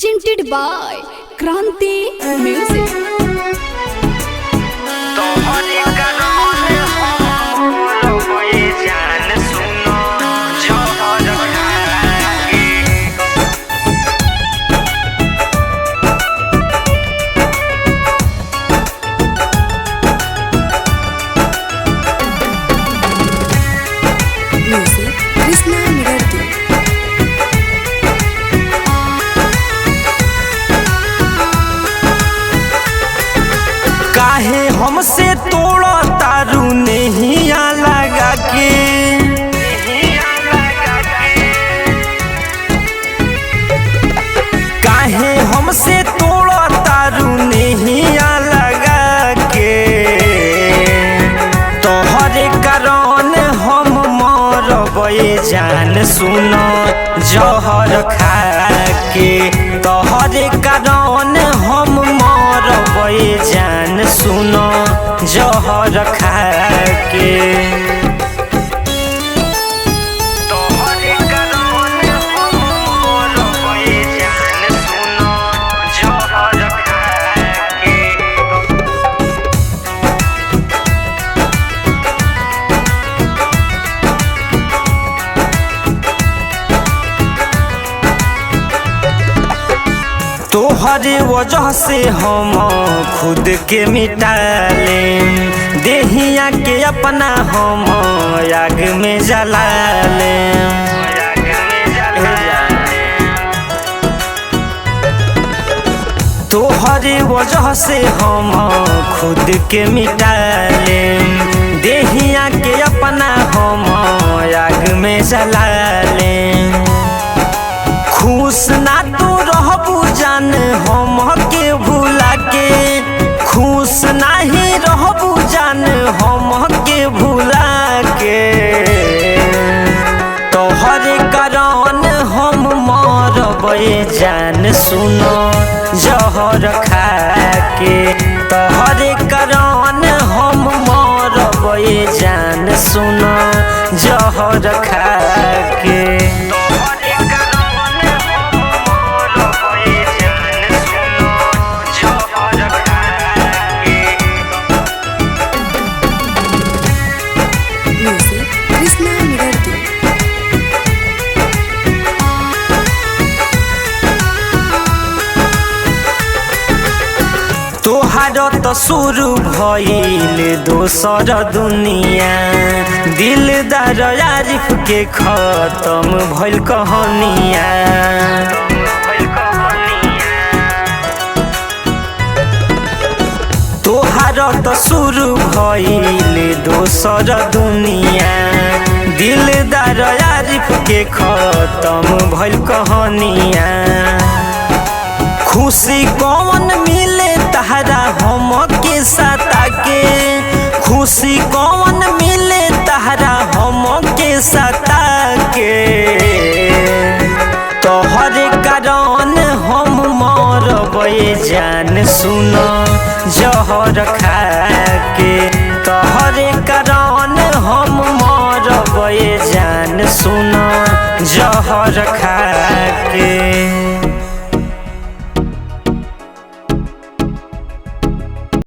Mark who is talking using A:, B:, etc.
A: presented by Kranti Music.
B: Music Krishna Mirarti.
C: काहे हमसे तोड़ा तारू नहिया लगा के काहे हमसे तोड़ा तारू नहिया लगा के तोहरे कारण हम मरबे जान सुन जहर खा के तोहरे कारण हम मरबे जान सुन जहर खा के तोहरे कारण हम मरबे जान सुन जहर खा के तोहरे वजह से हम खुद के मिटा लें देहिया के अपना हम आग में जला लें तोहरे वजह से हम खुद के मिटा लें देहिया के अपना हम आग में जला लें खुश ना तू रहबू जान हम के भूला के खुश नाही रहबू जान हम के भूला के तोहरे कारण हम मरबे जान सुनो जहर खा के तोहरे कारण हम मरबे जान सुनो जहर खा के
B: Music Krishna Mirarti.
C: तोहार तो शुरू भइल दोसर दुनिया दिलदार आरिफ के खत्म भइल कहानिया तोहार तो शुरू भइल दोसर दुनिया दिलदार आरिफ के खत्म भइल कहानिया खुशी कौन मिले तहरा हम के सता के खुशी कौन मिले तहरा हम के सता के तोहरे कारण हम मरबे जान सुनो जहर खा